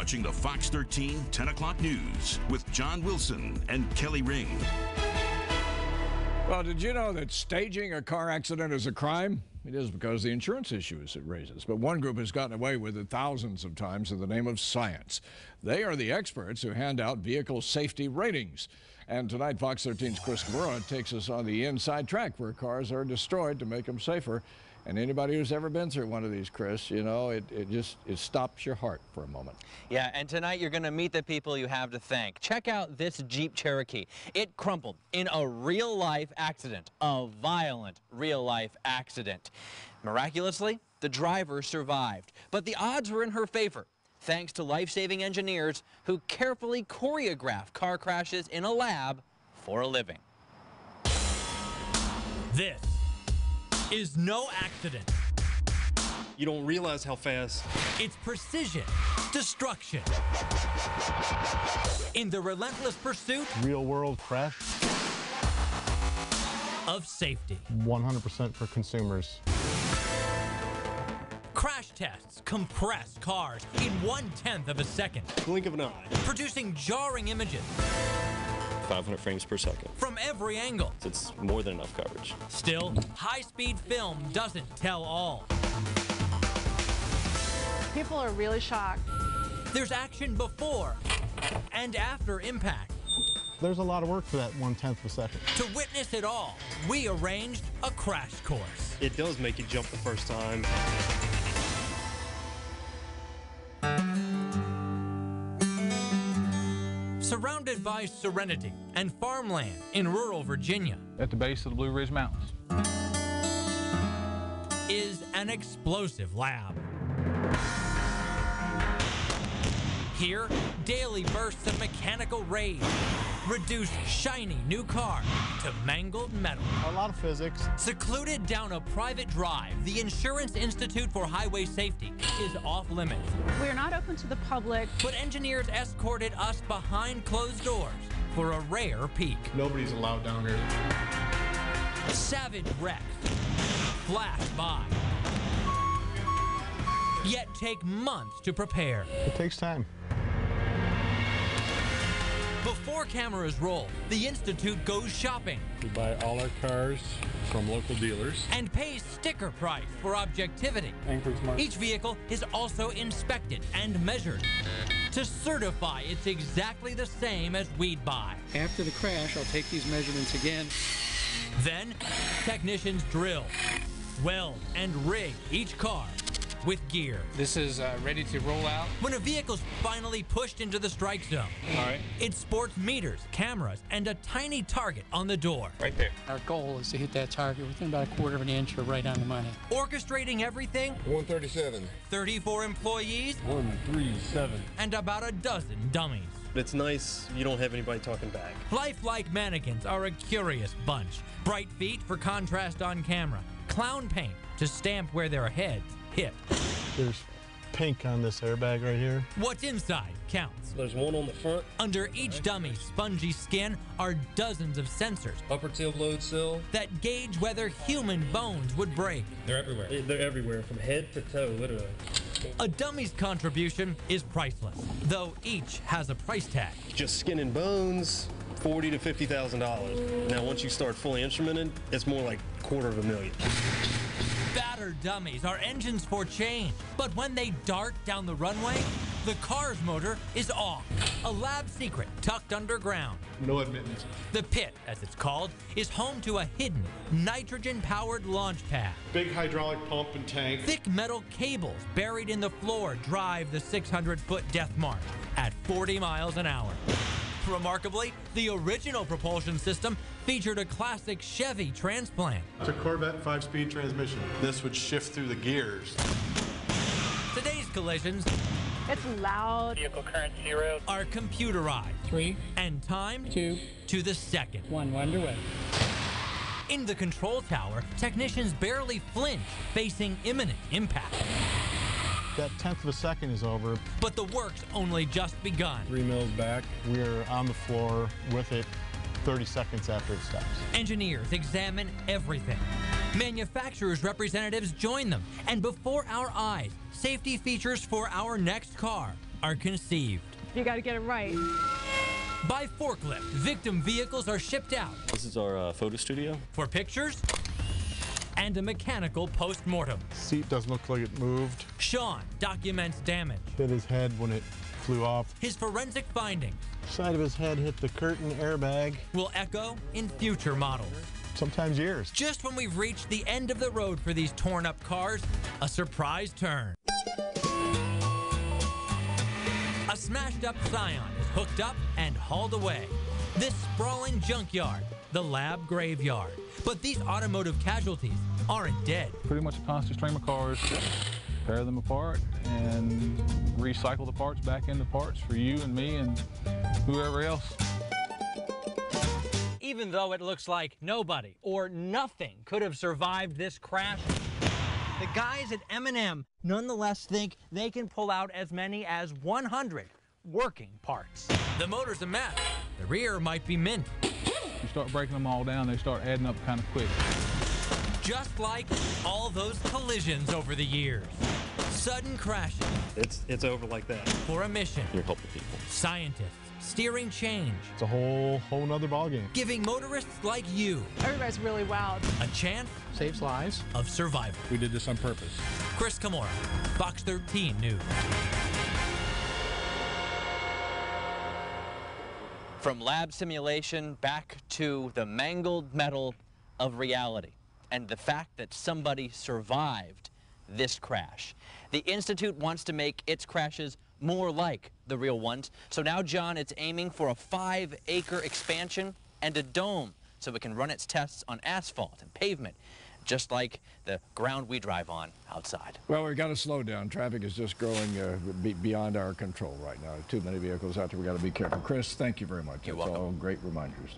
watching the Fox 13 10 o'clock news with John Wilson and Kelly Ring. Well, did you know that staging a car accident is a crime? It is because of the insurance issues it raises. But one group has gotten away with it thousands of times in the name of science. They are the experts who hand out vehicle safety ratings. And tonight, Fox 13's Chris Cabura takes us on the inside track where cars are destroyed to make them safer. And anybody who's ever been through one of these, Chris, you know, it stops your heart for a moment. Yeah, and tonight you're going to meet the people you have to thank. Check out this Jeep Cherokee. It crumpled in a real-life accident, a violent real-life accident. Miraculously, the driver survived, but the odds were in her favor, thanks to life-saving engineers who carefully choreograph car crashes in a lab for a living. This is no accident. You don't realize how fast. It's precision, destruction. In the relentless pursuit, real-world crash, of safety. 100% for consumers. Crash tests compress cars in 1/10 of a second. Blink of an eye. Producing jarring images. 500 frames per second. From every angle. It's more than enough coverage. Still, high-speed film doesn't tell all. People are really shocked. There's action before and after impact. There's a lot of work for that 1/10 of a second. To witness it all, we arranged a crash course. It does make you jump the first time. Surrounded by serenity and farmland in rural Virginia, at the base of the Blue Ridge Mountains, is an explosive lab. Here, daily bursts of mechanical rage reduce shiny new car to mangled metal. A lot of physics. Secluded down a private drive, the Insurance Institute for Highway Safety is off limits. We're not open to the public. But engineers escorted us behind closed doors for a rare peek. Nobody's allowed down here. Savage wrecks flash by, yet take months to prepare. It takes time. Before cameras roll, the Institute goes shopping. We buy all our cars from local dealers. And pays sticker price for objectivity. Each vehicle is also inspected and measured to certify it's exactly the same as we'd buy. After the crash, I'll take these measurements again. Then, technicians drill, weld, and rig each car with gear. This is ready to roll out. When a vehicle's finally pushed into the strike zone, All right. it sports meters, cameras, and a tiny target on the door. Right there. Our goal is to hit that target within about a quarter of an inch or right on the money. Orchestrating everything, 137. 34 employees, 137. and about a dozen dummies. It's nice you don't have anybody talking back. Lifelike mannequins are a curious bunch. Bright feet for contrast on camera. Clown paint to stamp where their heads hit. There's pink on this airbag right here. What's inside counts. There's one on the front. Under each dummy's spongy skin are dozens of sensors Upper tail load cell. that gauge whether human bones would break. They're everywhere. They're everywhere, from head to toe, literally. A dummy's contribution is priceless, though each has a price tag. Just skin and bones, $40,000 to $50,000. Now, once you start fully instrumented, it's more like $250,000. Battered dummies are engines for change, but when they dart down the runway, the car's motor is off. A lab secret tucked underground. No admittance. The pit, as it's called, is home to a hidden nitrogen-powered launch pad. Big hydraulic pump and tank. Thick metal cables buried in the floor drive the 600-foot death march at 40 miles an hour. Remarkably, the original propulsion system featured a classic Chevy transplant. It's a Corvette 5-speed transmission. This would shift through the gears. Today's collisions It's loud. Vehicle current 0. are computerized 3, and timed 2, to the second. 1, underway. In the control tower, technicians barely flinch, facing imminent impact. That 1/10 of a second is over. But the work's only just begun. 3 mils back. We're on the floor with it 30 seconds after it stops. Engineers examine everything. Manufacturers' representatives join them. And before our eyes, safety features for our next car are conceived. You got to get it right. By forklift, victim vehicles are shipped out. This is our photo studio. For pictures and a mechanical post-mortem. Seat doesn't look like it moved. Sean documents damage. Hit his head when it flew off. His forensic findings Side of his head hit the curtain airbag. will echo in future models. Sometimes years. Just when we've reached the end of the road for these torn-up cars, a surprise turn. A smashed-up Scion is hooked up and hauled away. This sprawling junkyard, the lab graveyard. But these automotive casualties aren't dead. Pretty much a constant stream of cars. Tear them apart and recycle the parts back into parts for you and me and whoever else. Even though it looks like nobody or nothing could have survived this crash, the guys at M&M nonetheless think they can pull out as many as 100 working parts. The motor's a mess. The rear might be mint. You start breaking them all down, they start adding up kind of quick. Just like all those collisions over the years. Sudden crashes It's over like that. for a mission. You're helping people. Scientists steering change, It's a whole nother ballgame. giving motorists like you Everybody's really wowed. a chance Saves lives. of survival. We did this on purpose. Chris Camora, Fox 13 News. From lab simulation back to the mangled metal of reality and the fact that somebody survived this crash. The Institute wants to make its crashes more like the real ones. So now, John, it's aiming for a 5-acre expansion and a dome so it can run its tests on asphalt and pavement, just like the ground we drive on outside. Well, we've got to slow down. Traffic is just growing beyond our control right now. Too many vehicles out there. We've got to be careful. Chris, thank you very much. You're That's welcome. all great reminders.